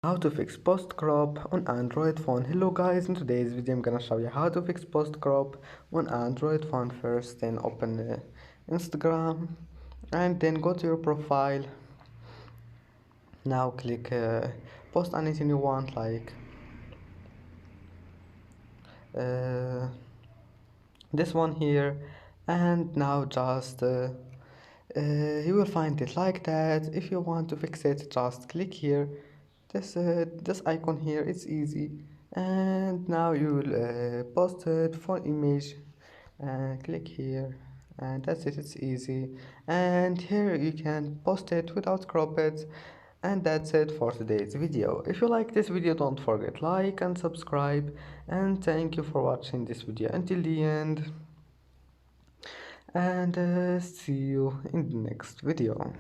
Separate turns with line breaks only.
How to fix post crop on Android phone. Hello guys, in today's video I'm gonna show you how to fix post crop on Android phone. First, then open Instagram and then go to your profile. Now click post anything you want, like uh, this one here, and now just you will find it like that. If you want to fix it, just click here, this icon here. It's easy. And now you will post it for image, and click here, and that's it. It's easy. And here you can post it without crop it. And that's it for today's video. If you like this video, don't forget like and subscribe, and thank you for watching this video until the end, and see you in the next video.